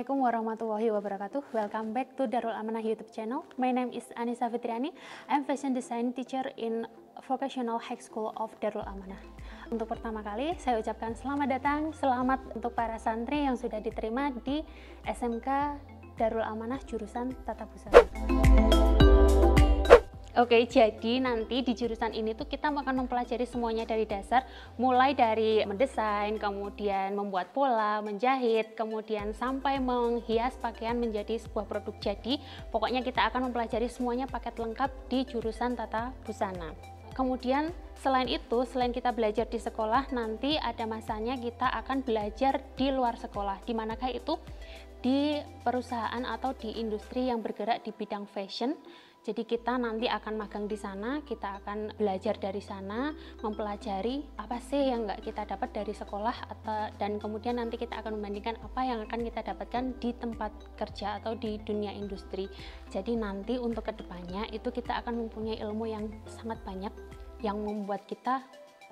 Assalamualaikum warahmatullahi wabarakatuh. Welcome back to Darul Amanah YouTube channel. My name is Anissa Fitriani. I'm fashion design teacher in Vocational High School of Darul Amanah. Untuk pertama kali saya ucapkan selamat datang, selamat untuk para santri yang sudah diterima di SMK Darul Amanah jurusan Tata Busana. Oke, jadi nanti di jurusan ini tuh kita akan mempelajari semuanya dari dasar, mulai dari mendesain, kemudian membuat pola, menjahit, kemudian sampai menghias pakaian menjadi sebuah produk jadi. Pokoknya kita akan mempelajari semuanya paket lengkap di jurusan Tata Busana. Kemudian selain itu, selain kita belajar di sekolah, nanti ada masanya kita akan belajar di luar sekolah. Di manakah itu? Di perusahaan atau di industri yang bergerak di bidang fashion. Jadi kita nanti akan magang di sana, kita akan belajar dari sana, mempelajari apa sih yang nggak kita dapat dari sekolah, dan kemudian nanti kita akan membandingkan apa yang akan kita dapatkan di tempat kerja atau di dunia industri. Jadi nanti untuk kedepannya itu kita akan mempunyai ilmu yang sangat banyak, yang membuat kita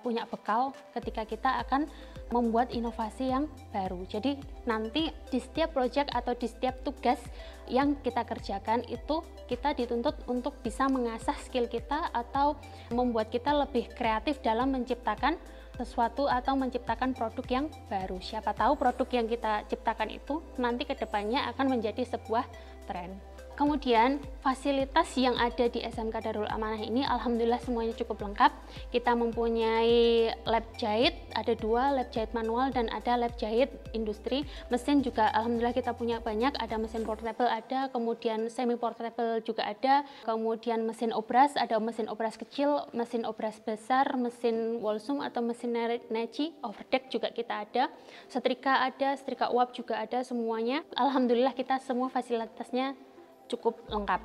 punya bekal ketika kita akan membuat inovasi yang baru. Jadi nanti di setiap proyek atau di setiap tugas yang kita kerjakan itu kita dituntut untuk bisa mengasah skill kita atau membuat kita lebih kreatif dalam menciptakan sesuatu atau menciptakan produk yang baru. Siapa tahu produk yang kita ciptakan itu nanti kedepannya akan menjadi sebuah tren. Kemudian fasilitas yang ada di SMK Darul Amanah ini alhamdulillah semuanya cukup lengkap. Kita mempunyai lab jahit, ada 2, lab jahit manual dan ada lab jahit industri. Mesin juga alhamdulillah kita punya banyak, ada mesin portable ada, kemudian semi portable juga ada, kemudian mesin obras, ada mesin obras kecil, mesin obras besar, mesin walsum atau mesin neci, overdeck juga kita ada, setrika ada, setrika uap juga ada, semuanya. Alhamdulillah kita semua fasilitasnya cukup lengkap.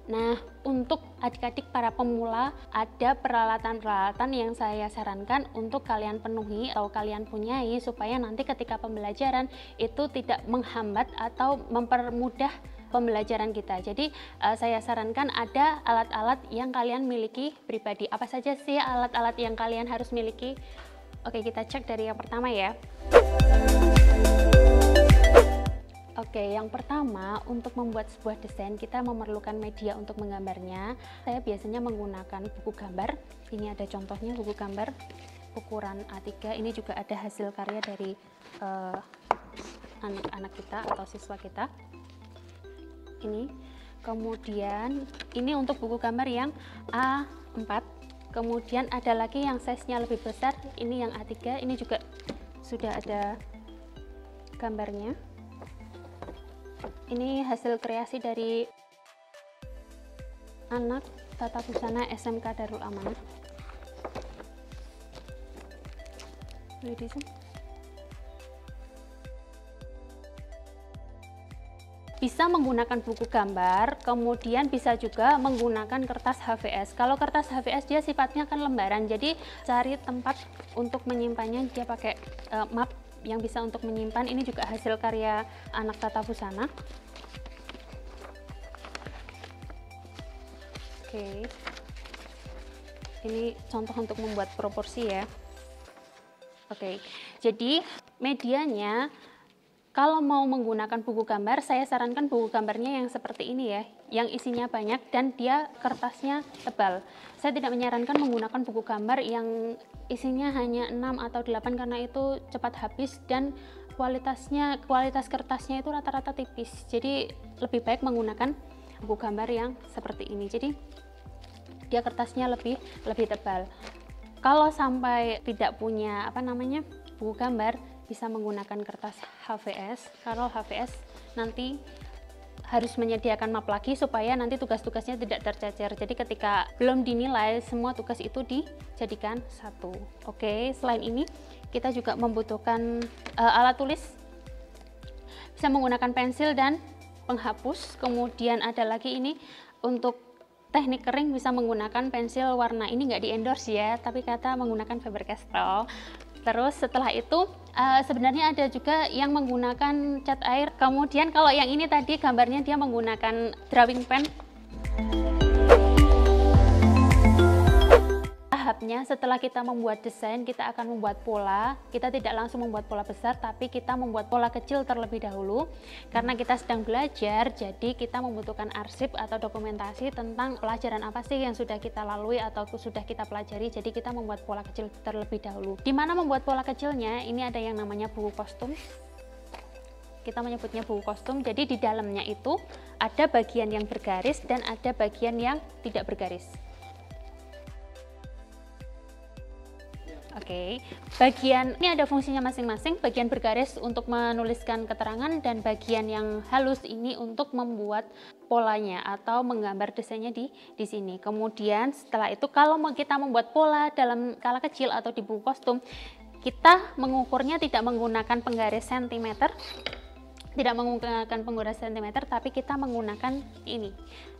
Nah, untuk adik-adik para pemula ada peralatan-peralatan yang saya sarankan untuk kalian penuhi atau kalian punyai supaya nanti ketika pembelajaran itu tidak menghambat atau mempermudah pembelajaran kita. Jadi saya sarankan ada alat-alat yang kalian miliki pribadi. Apa saja sih alat-alat yang kalian harus miliki? Oke, kita cek dari yang pertama ya. Oke, yang pertama untuk membuat sebuah desain kita memerlukan media untuk menggambarnya. Saya biasanya menggunakan buku gambar. Ini ada contohnya buku gambar ukuran A3. Ini juga ada hasil karya dari anak-anak kita atau siswa kita. Ini. Kemudian ini untuk buku gambar yang A4. Kemudian ada lagi yang size-nya lebih besar. Ini yang A3. Ini juga sudah ada gambarnya. Ini hasil kreasi dari anak Tata Busana SMK Darul Amanah. Bisa menggunakan buku gambar, kemudian bisa juga menggunakan kertas HVS. Kalau kertas HVS dia sifatnya kan lembaran, jadi cari tempat untuk menyimpannya, dia pakai map yang bisa untuk menyimpan. Ini juga hasil karya anak Tata Busana. Oke, ini contoh untuk membuat proporsi ya. Oke, jadi medianya kalau mau menggunakan buku gambar, saya sarankan buku gambarnya yang seperti ini ya, yang isinya banyak dan dia kertasnya tebal. Saya tidak menyarankan menggunakan buku gambar yang isinya hanya 6 atau 8 karena itu cepat habis dan kualitas kertasnya itu rata-rata tipis. Jadi lebih baik menggunakan buku gambar yang seperti ini. Jadi dia kertasnya lebih tebal. Kalau sampai tidak punya buku gambar, bisa menggunakan kertas HVS. Kalau HVS nanti harus menyediakan map lagi supaya nanti tugas-tugasnya tidak tercecer. Jadi ketika belum dinilai, semua tugas itu dijadikan satu. Oke, selain ini kita juga membutuhkan alat tulis. Bisa menggunakan pensil dan penghapus. Kemudian ada lagi ini untuk teknik kering, bisa menggunakan pensil warna, ini nggak di endorse ya, tapi kata menggunakan Faber-Castell. Terus setelah itu sebenarnya ada juga yang menggunakan cat air. Kemudian kalau yang ini tadi gambarnya dia menggunakan drawing pen. tahapnya setelah kita membuat desain, kita akan membuat pola. Kita tidak langsung membuat pola besar, tapi kita membuat pola kecil terlebih dahulu. Karena kita sedang belajar, jadi kita membutuhkan arsip atau dokumentasi tentang pelajaran apa sih yang sudah kita lalui atau sudah kita pelajari. Jadi kita membuat pola kecil terlebih dahulu. Di mana membuat pola kecilnya, ini ada yang namanya buku kostum. Kita menyebutnya buku kostum. Jadi di dalamnya itu ada bagian yang bergaris dan ada bagian yang tidak bergaris. Oke, bagian ini ada fungsinya masing-masing. Bagian bergaris untuk menuliskan keterangan dan bagian yang halus ini untuk membuat polanya atau menggambar desainnya di sini. Kemudian setelah itu kalau kita membuat pola dalam skala kecil atau di buku kostum, kita mengukurnya tidak menggunakan penggaris sentimeter, tidak menggunakan penggaris sentimeter, tapi kita menggunakan ini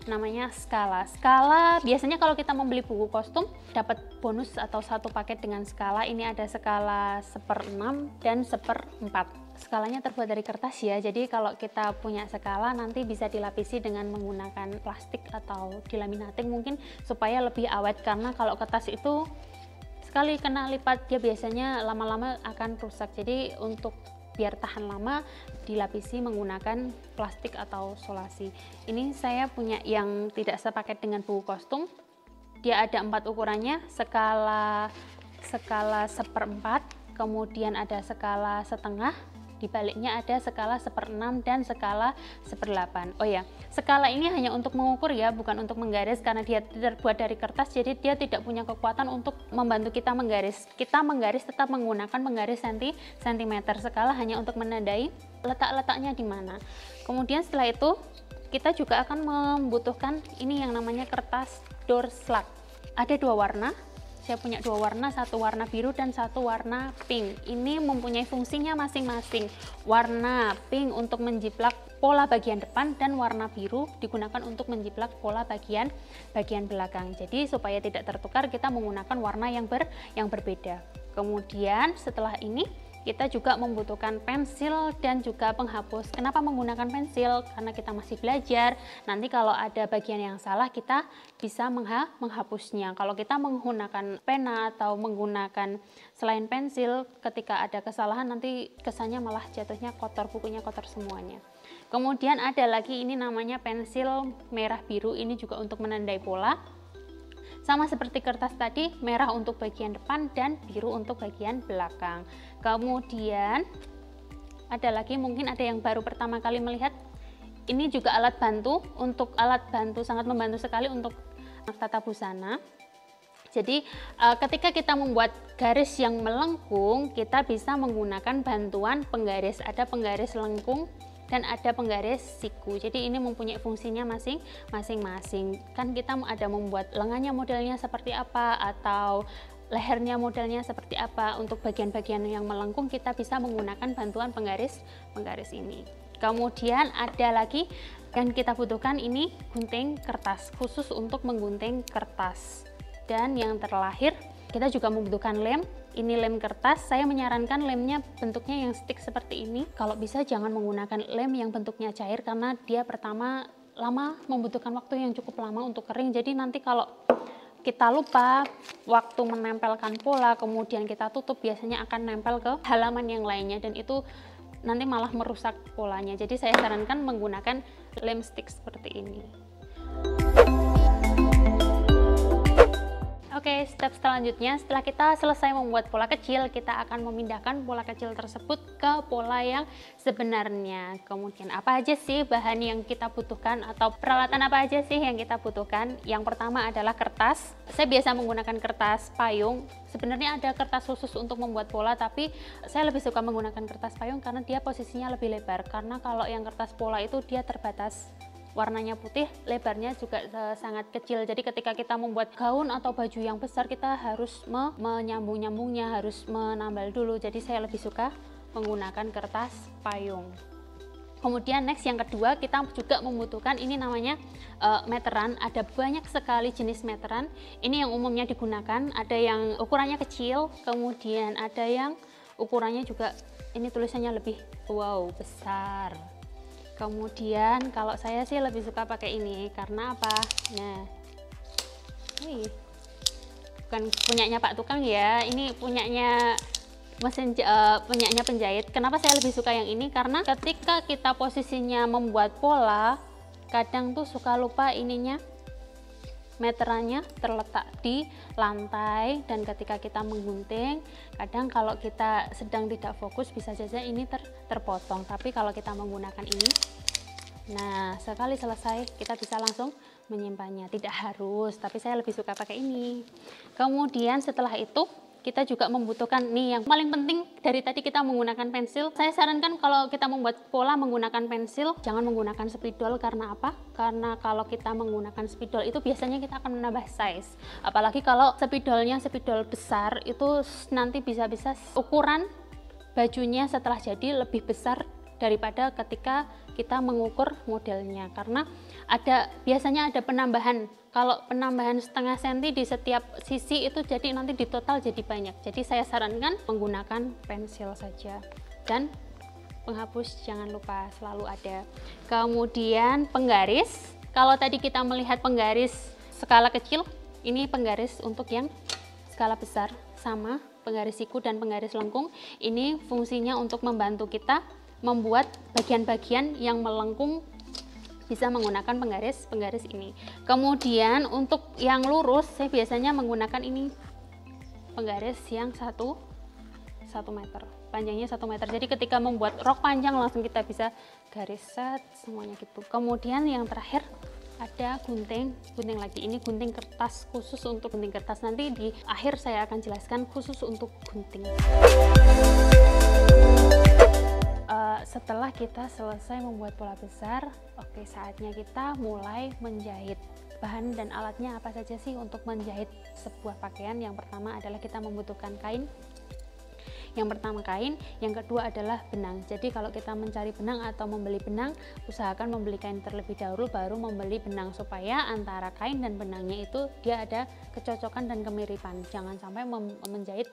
namanya skala. Skala biasanya kalau kita membeli buku kostum dapat bonus atau satu paket dengan skala. Ini ada skala 1/6 dan 1/4. Skalanya terbuat dari kertas ya, jadi kalau kita punya skala nanti bisa dilapisi dengan menggunakan plastik atau dilaminating mungkin supaya lebih awet, karena kalau kertas itu sekali kena lipat dia biasanya lama-lama akan rusak. Jadi untuk biar tahan lama dilapisi menggunakan plastik atau solasi. Ini saya punya yang tidak sepaket dengan buku kostum. Dia ada 4 ukurannya, skala 1/4, kemudian ada skala setengah, di baliknya ada skala 1/6 dan skala 1/8. Oh ya, skala ini hanya untuk mengukur ya, bukan untuk menggaris, karena dia terbuat dari kertas, jadi dia tidak punya kekuatan untuk membantu kita menggaris. Kita menggaris tetap menggunakan penggaris sentimeter. Skala hanya untuk menandai letak-letaknya di mana. Kemudian setelah itu kita juga akan membutuhkan ini yang namanya kertas door slug. Ada 2 warna. Saya punya 2 warna, satu warna biru dan satu warna pink. Ini mempunyai fungsinya masing-masing. Warna pink untuk menjiplak pola bagian depan dan warna biru digunakan untuk menjiplak pola bagian belakang. Jadi supaya tidak tertukar kita menggunakan warna yang berbeda. Kemudian setelah ini kita juga membutuhkan pensil dan juga penghapus. Kenapa menggunakan pensil? Karena kita masih belajar. Nanti kalau ada bagian yang salah kita bisa menghapusnya. Kalau kita menggunakan pena atau menggunakan selain pensil, ketika ada kesalahan nanti kesannya malah jatuhnya kotor, bukunya kotor semuanya. Kemudian ada lagi ini namanya pensil merah biru. Ini juga untuk menandai pola. Sama seperti kertas tadi, merah untuk bagian depan dan biru untuk bagian belakang. Kemudian ada lagi, mungkin ada yang baru pertama kali melihat, ini juga alat bantu. Untuk alat bantu sangat membantu sekali untuk tata busana. Jadi ketika kita membuat garis yang melengkung, kita bisa menggunakan bantuan penggaris. Ada penggaris lengkung dan ada penggaris siku. Jadi ini mempunyai fungsinya masing-masing. Kan kita ada membuat lengannya modelnya seperti apa atau lehernya modelnya seperti apa. Untuk bagian-bagian yang melengkung kita bisa menggunakan bantuan penggaris ini. Kemudian ada lagi yang kita butuhkan, ini gunting kertas, khusus untuk menggunting kertas. Dan yang terakhir kita juga membutuhkan lem. Ini lem kertas. Saya menyarankan lemnya bentuknya yang stick seperti ini. Kalau bisa jangan menggunakan lem yang bentuknya cair, karena dia pertama lama membutuhkan waktu yang cukup lama untuk kering. Jadi nanti kalau kita lupa waktu menempelkan pola kemudian kita tutup, biasanya akan nempel ke halaman yang lainnya dan itu nanti malah merusak polanya. Jadi saya sarankan menggunakan lem stick seperti ini. Oke, step selanjutnya setelah kita selesai membuat pola kecil, kita akan memindahkan pola kecil tersebut ke pola yang sebenarnya. Kemudian apa aja sih bahan yang kita butuhkan atau peralatan apa aja sih yang kita butuhkan? Yang pertama adalah kertas. Saya biasa menggunakan kertas payung. Sebenarnya ada kertas khusus untuk membuat pola, tapi saya lebih suka menggunakan kertas payung karena dia posisinya lebih lebar. Karena kalau yang kertas pola itu dia terbatas. Warnanya putih, lebarnya juga sangat kecil. Jadi ketika kita membuat gaun atau baju yang besar, kita harus menyambung-nyambungnya, harus menambal dulu. Jadi saya lebih suka menggunakan kertas payung. Kemudian next yang kedua, kita juga membutuhkan ini namanya meteran. Ada banyak sekali jenis meteran. Ini yang umumnya digunakan. Ada yang ukurannya kecil, kemudian ada yang ukurannya juga ini tulisannya lebih besar. Kemudian kalau saya sih lebih suka pakai ini karena apa? Nah, bukan punyanya Pak Tukang ya, ini punyanya punyanya penjahit. Kenapa saya lebih suka yang ini? Karena ketika kita posisinya membuat pola, kadang tuh suka lupa ininya, meterannya terletak di lantai, dan ketika kita menggunting, kadang kalau kita sedang tidak fokus bisa saja ini terpotong. Tapi kalau kita menggunakan ini, nah sekali selesai kita bisa langsung menyimpannya, tidak harus, tapi saya lebih suka pakai ini. Kemudian setelah itu kita juga membutuhkan nih yang paling penting dari tadi, kita menggunakan pensil. Saya sarankan kalau kita membuat pola menggunakan pensil, jangan menggunakan spidol. Karena apa? Karena kalau kita menggunakan spidol itu biasanya kita akan menambah size. Apalagi kalau spidolnya spidol besar, itu nanti bisa-bisa ukuran bajunya setelah jadi lebih besar daripada ketika kita mengukur modelnya. Karena biasanya ada penambahan. Kalau penambahan setengah senti di setiap sisi itu jadi nanti di total jadi banyak. Jadi saya sarankan menggunakan pensil saja, dan penghapus jangan lupa selalu ada. Kemudian penggaris, kalau tadi kita melihat penggaris skala kecil, ini penggaris untuk yang skala besar, sama penggaris siku dan penggaris lengkung. Ini fungsinya untuk membantu kita membuat bagian-bagian yang melengkung, bisa menggunakan penggaris ini. Kemudian untuk yang lurus, saya biasanya menggunakan ini penggaris yang 1 meter, panjangnya 1 meter. Jadi ketika membuat rok panjang langsung kita bisa garis set semuanya gitu. Kemudian yang terakhir ada gunting lagi. Ini gunting kertas, khusus untuk gunting kertas. Nanti di akhir saya akan jelaskan khusus untuk gunting. Setelah kita selesai membuat pola besar, oke, saatnya kita mulai menjahit. Bahan dan alatnya apa saja sih untuk menjahit sebuah pakaian? Yang pertama adalah kita membutuhkan kain. Yang pertama kain, yang kedua adalah benang. Jadi kalau kita mencari benang atau membeli benang, usahakan membeli kain terlebih dahulu baru membeli benang, supaya antara kain dan benangnya itu dia ada kecocokan dan kemiripan. Jangan sampai menjahit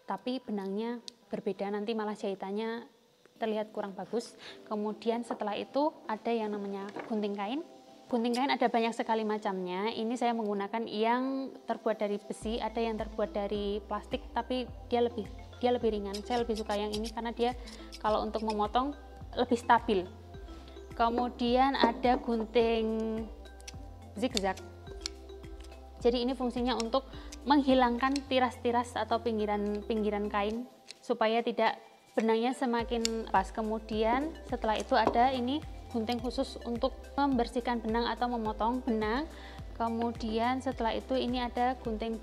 tapi benangnya berbeda, nanti malah jahitannya terlihat kurang bagus. Kemudian setelah itu ada yang namanya gunting kain. Gunting kain ada banyak sekali macamnya. Ini saya menggunakan yang terbuat dari besi, ada yang terbuat dari plastik tapi dia lebih ringan. Saya lebih suka yang ini karena dia kalau untuk memotong lebih stabil. Kemudian ada gunting zigzag. Jadi ini fungsinya untuk menghilangkan tiras-tiras atau pinggiran kain supaya tidak benangnya semakin pas. Kemudian setelah itu ada ini gunting khusus untuk membersihkan benang atau memotong benang. Kemudian setelah itu ini ada gunting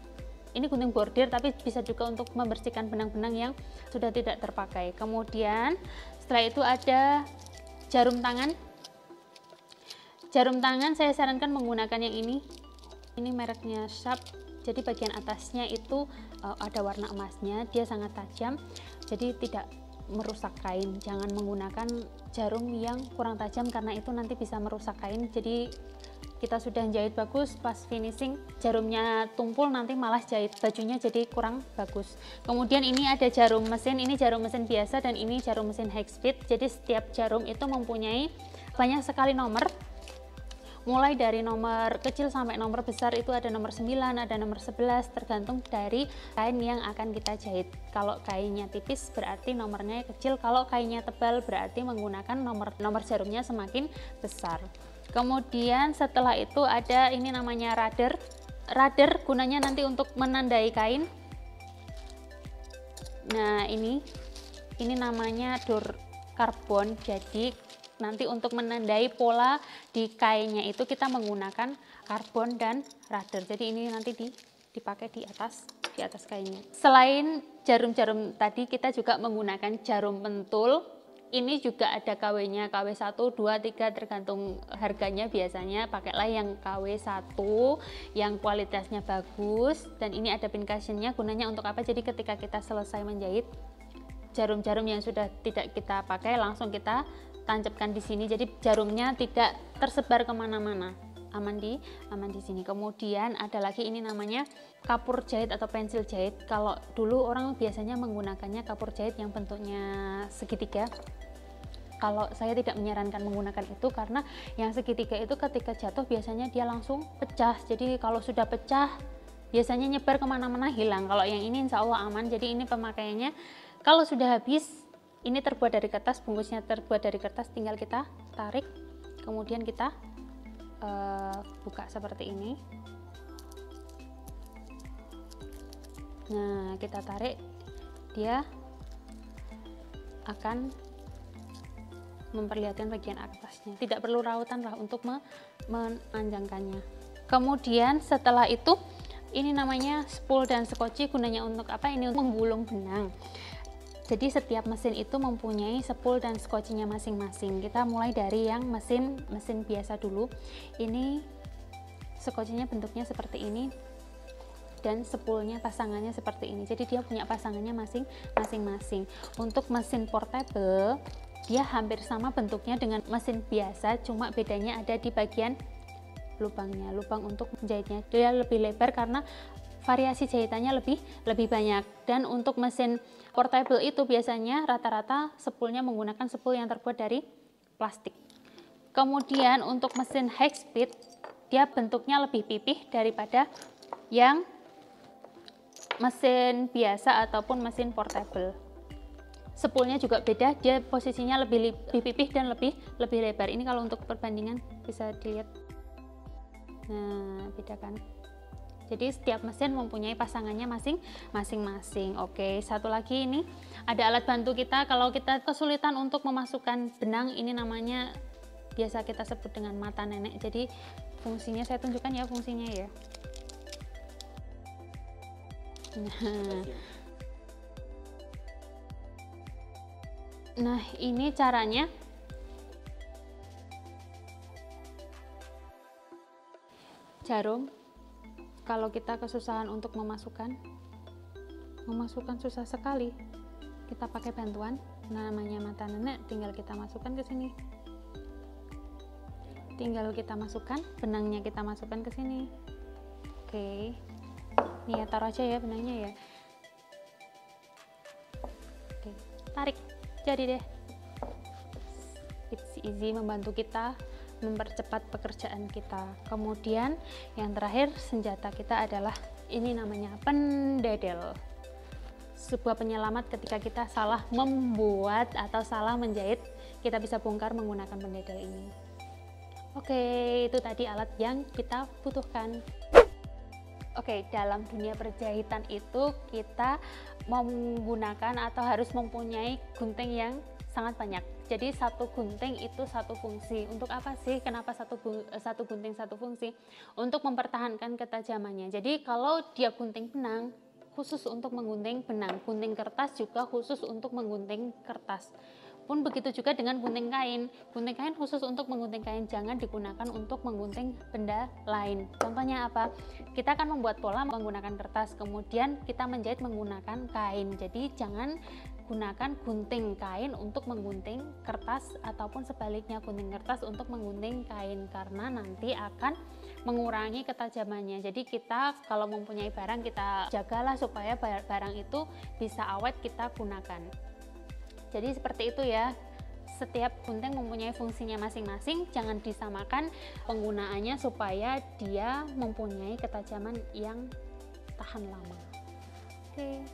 bordir, tapi bisa juga untuk membersihkan benang-benang yang sudah tidak terpakai. Kemudian setelah itu ada jarum tangan. Jarum tangan saya sarankan menggunakan yang ini mereknya Sharp. Jadi bagian atasnya itu ada warna emasnya, dia sangat tajam, jadi tidak merusak kain. Jangan menggunakan jarum yang kurang tajam karena itu nanti bisa merusak kain. Jadi kita sudah jahit bagus, pas finishing jarumnya tumpul, nanti malah jahit bajunya jadi kurang bagus. Kemudian ini ada jarum mesin, ini jarum mesin biasa dan ini jarum mesin high speed. Jadi setiap jarum itu mempunyai banyak sekali nomor. Mulai dari nomor kecil sampai nomor besar, itu ada nomor 9, ada nomor 11, tergantung dari kain yang akan kita jahit. Kalau kainnya tipis berarti nomornya kecil, kalau kainnya tebal berarti menggunakan nomor jarumnya semakin besar. Kemudian setelah itu ada ini namanya radar. Radar gunanya nanti untuk menandai kain. Nah ini namanya dor karbon. Jadi nanti untuk menandai pola di kainnya itu kita menggunakan karbon dan radar. Jadi ini nanti dipakai di atas kainnya. Selain jarum-jarum tadi, kita juga menggunakan jarum pentul. Ini juga ada KW-nya, KW 1, 2, 3 tergantung harganya. Biasanya pakailah yang KW 1 yang kualitasnya bagus, dan ini ada pin cushionnya. Gunanya untuk apa? Jadi ketika kita selesai menjahit, jarum-jarum yang sudah tidak kita pakai langsung kita tancapkan di sini, jadi jarumnya tidak tersebar kemana-mana, aman di sini. Kemudian ada lagi ini namanya kapur jahit atau pensil jahit. Kalau dulu orang biasanya menggunakannya kapur jahit yang bentuknya segitiga. Kalau saya tidak menyarankan menggunakan itu karena yang segitiga itu ketika jatuh biasanya dia langsung pecah. Jadi kalau sudah pecah biasanya nyebar kemana-mana hilang. Kalau yang ini insya Allah aman. Jadi ini pemakaiannya kalau sudah habis, ini terbuat dari kertas, bungkusnya terbuat dari kertas, tinggal kita tarik, kemudian kita buka seperti ini. Nah, kita tarik, dia akan memperlihatkan bagian atasnya. Tidak perlu rautan lah untuk memanjangkannya. Kemudian setelah itu, ini namanya spool dan skoci. Gunanya untuk apa? Ini untuk menggulung benang. Jadi setiap mesin itu mempunyai spool dan skocinya masing-masing. Kita mulai dari yang mesin biasa dulu. Ini skocinya bentuknya seperti ini dan spoolnya pasangannya seperti ini. Jadi dia punya pasangannya masing-masing. Untuk mesin portable, dia hampir sama bentuknya dengan mesin biasa, cuma bedanya ada di bagian lubangnya, lubang untuk menjahitnya. Dia lebih lebar karena variasi jahitannya lebih banyak. Dan untuk mesin portable itu biasanya rata-rata spoolnya menggunakan spool yang terbuat dari plastik. Kemudian untuk mesin high speed, dia bentuknya lebih pipih daripada yang mesin biasa ataupun mesin portable. Spoolnya juga beda, dia posisinya lebih pipih dan lebih lebar. Ini kalau untuk perbandingan bisa dilihat. Nah, beda kan? Jadi setiap mesin mempunyai pasangannya masing-masing. Oke, satu lagi ini ada alat bantu kita. Kalau kita kesulitan untuk memasukkan benang, ini namanya biasa kita sebut dengan mata nenek. Jadi fungsinya saya tunjukkan ya fungsinya ya. Nah, ini caranya. Jarum, kalau kita kesusahan untuk memasukkan susah sekali. Kita pakai bantuan namanya mata nenek, tinggal kita masukkan ke sini. Tinggal kita masukkan, benangnya kita masukkan ke sini. Oke. Nih ya, taruh aja ya benangnya ya. Oke, tarik. Jadi deh. It's easy, membantu kita mempercepat pekerjaan kita. Kemudian yang terakhir senjata kita adalah ini namanya pendedel. Sebuah penyelamat ketika kita salah membuat atau salah menjahit, kita bisa bongkar menggunakan pendedel ini. Oke, itu tadi alat yang kita butuhkan. Oke, dalam dunia perjahitan itu kita menggunakan atau harus mempunyai gunting yang sangat banyak. Jadi satu gunting itu satu fungsi. Untuk apa sih? Kenapa satu gunting satu fungsi? Untuk mempertahankan ketajamannya. Jadi kalau dia gunting benang, khusus untuk menggunting benang. Gunting kertas juga khusus untuk menggunting kertas. Pun begitu juga dengan gunting kain. Gunting kain khusus untuk menggunting kain, jangan digunakan untuk menggunting benda lain. Contohnya apa? Kita akan membuat pola menggunakan kertas, kemudian kita menjahit menggunakan kain. Jadi jangan gunakan gunting kain untuk menggunting kertas ataupun sebaliknya gunting kertas untuk menggunting kain, karena nanti akan mengurangi ketajamannya. Jadi kita kalau mempunyai barang, kita jagalah supaya barang itu bisa awet kita gunakan. Jadi seperti itu ya, setiap gunting mempunyai fungsinya masing-masing, jangan disamakan penggunaannya supaya dia mempunyai ketajaman yang tahan lama. Oke.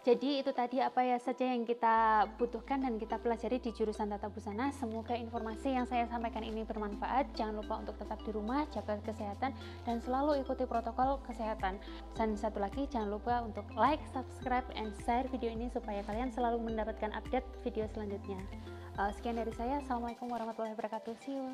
Jadi itu tadi apa ya saja yang kita butuhkan dan kita pelajari di jurusan Tata Busana. Semoga informasi yang saya sampaikan ini bermanfaat. Jangan lupa untuk tetap di rumah, jaga kesehatan, dan selalu ikuti protokol kesehatan. Dan satu lagi, jangan lupa untuk like, subscribe, and share video ini supaya kalian selalu mendapatkan update video selanjutnya. Sekian dari saya. Assalamualaikum warahmatullahi wabarakatuh. See you.